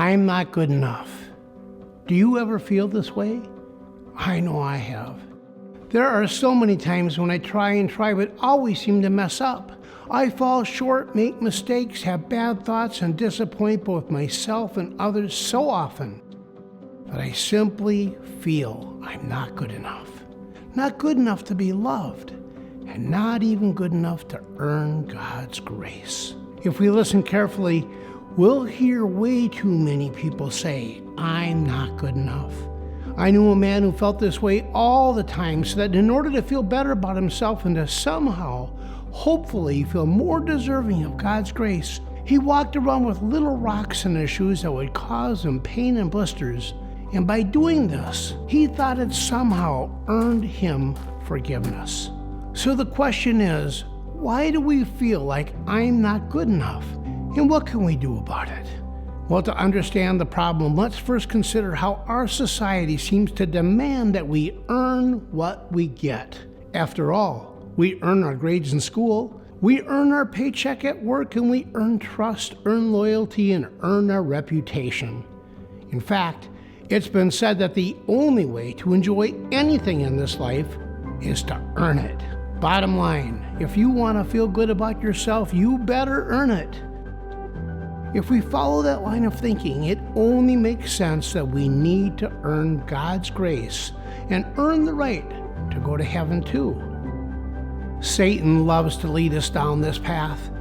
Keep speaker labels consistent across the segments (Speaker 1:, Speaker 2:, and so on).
Speaker 1: I'm not good enough. Do you ever feel this way? I know I have. There are so many times when I try, but always seem to mess up. I fall short, make mistakes, have bad thoughts, and disappoint both myself and others so often that I simply feel I'm not good enough. Not good enough to be loved, and not even good enough to earn God's grace. If we listen carefully, we'll hear way too many people say, I'm not good enough. I knew a man who felt this way all the time, so that in order to feel better about himself and to somehow, hopefully, feel more deserving of God's grace, he walked around with little rocks in his shoes that would cause him pain and blisters. And by doing this, he thought it somehow earned him forgiveness. So the question is, why do we feel like I'm not good enough? And what can we do about it? Well, to understand the problem, let's first consider how our society seems to demand that we earn what we get. After all, we earn our grades in school, we earn our paycheck at work, and we earn trust, earn loyalty, and earn our reputation. In fact, it's been said that the only way to enjoy anything in this life is to earn it. Bottom line, if you want to feel good about yourself, you better earn it. If we follow that line of thinking, it only makes sense that we need to earn God's grace and earn the right to go to heaven too. Satan loves to lead us down this path.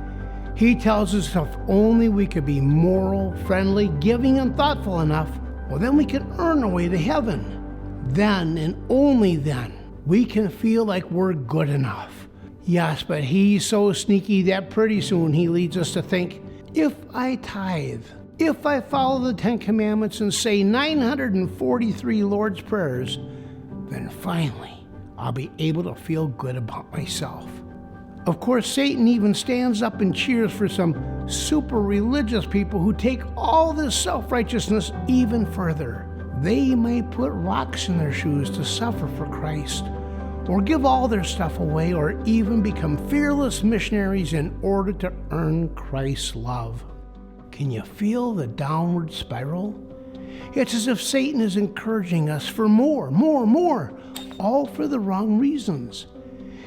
Speaker 1: He tells us if only we could be moral, friendly, giving, and thoughtful enough, well, then we can earn our way to heaven. Then, and only then, we can feel like we're good enough. Yes, but he's so sneaky that pretty soon he leads us to think, if I tithe, if I follow the 10 Commandments and say 943 Lord's Prayers, then finally I'll be able to feel good about myself. Of course, Satan even stands up and cheers for some super religious people who take all this self-righteousness even further. They may put rocks in their shoes to suffer for Christ, or give all their stuff away, or even become fearless missionaries in order to earn Christ's love. Can you feel the downward spiral? It's as if Satan is encouraging us for more, all for the wrong reasons.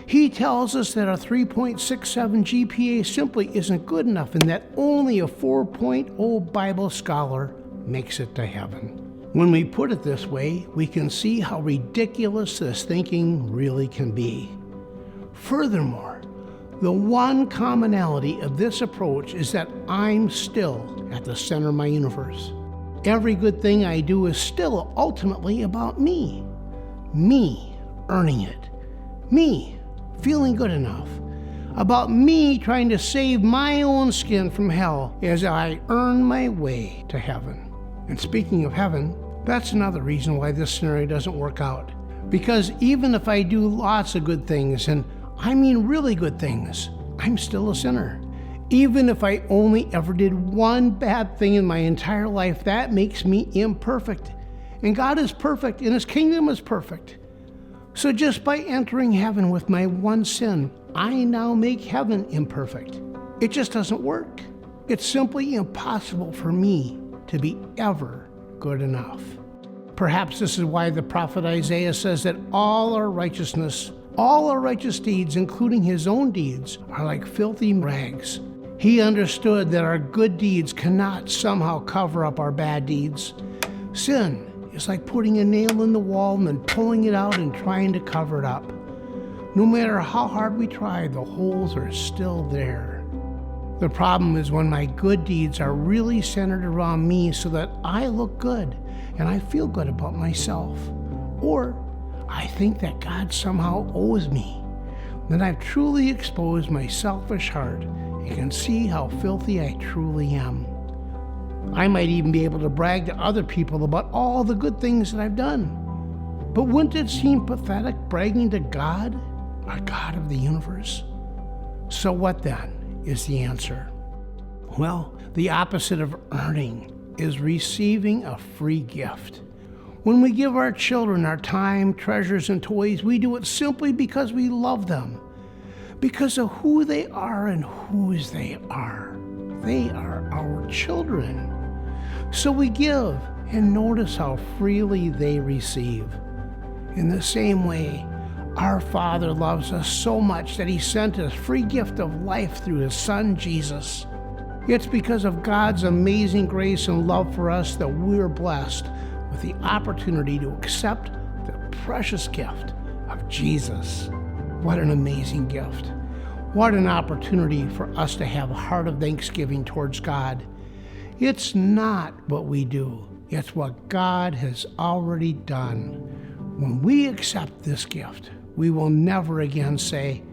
Speaker 1: He tells us that a 3.67 GPA simply isn't good enough, and that only a 4.0 Bible scholar makes it to heaven. When we put it this way, we can see how ridiculous this thinking really can be. Furthermore, the one commonality of this approach is that I'm still at the center of my universe. Every good thing I do is still ultimately about me. Me earning it. Me feeling good enough. About me trying to save my own skin from hell as I earn my way to heaven. And speaking of heaven, that's another reason why this scenario doesn't work out. Because even if I do lots of good things, and I mean really good things, I'm still a sinner. Even if I only ever did one bad thing in my entire life, that makes me imperfect. And God is perfect, and His kingdom is perfect. So just by entering heaven with my one sin, I now make heaven imperfect. It just doesn't work. It's simply impossible for me to be ever good enough. Perhaps this is why the prophet Isaiah says that all our righteous deeds, including his own deeds, are like filthy rags. He understood that our good deeds cannot somehow cover up our bad deeds. Sin is like putting a nail in the wall and then pulling it out and trying to cover it up. No matter how hard we try, the holes are still there. The problem is when my good deeds are really centered around me so that I look good and I feel good about myself. Or I think that God somehow owes me. Then I've truly exposed my selfish heart and can see how filthy I truly am. I might even be able to brag to other people about all the good things that I've done. But wouldn't it seem pathetic bragging to God, our God of the universe? So what then is the answer? Well, the opposite of earning is receiving a free gift. When we give our children our time, treasures, and toys, we do it simply because we love them, because of who they are and whose they are. They are our children. So we give, and notice how freely they receive. In the same way, our Father loves us so much that He sent His free gift of life through His Son, Jesus. It's because of God's amazing grace and love for us that we're blessed with the opportunity to accept the precious gift of Jesus. What an amazing gift. What an opportunity for us to have a heart of thanksgiving towards God. It's not what we do, it's what God has already done. When we accept this gift, we will never again say,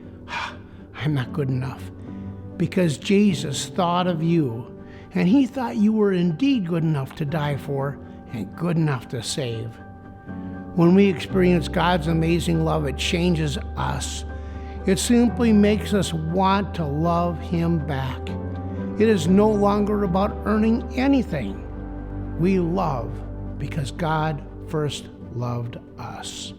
Speaker 1: I'm not good enough, because Jesus thought of you, and He thought you were indeed good enough to die for and good enough to save. When we experience God's amazing love, it changes us. It simply makes us want to love Him back. It is no longer about earning anything. We love because God first loved us.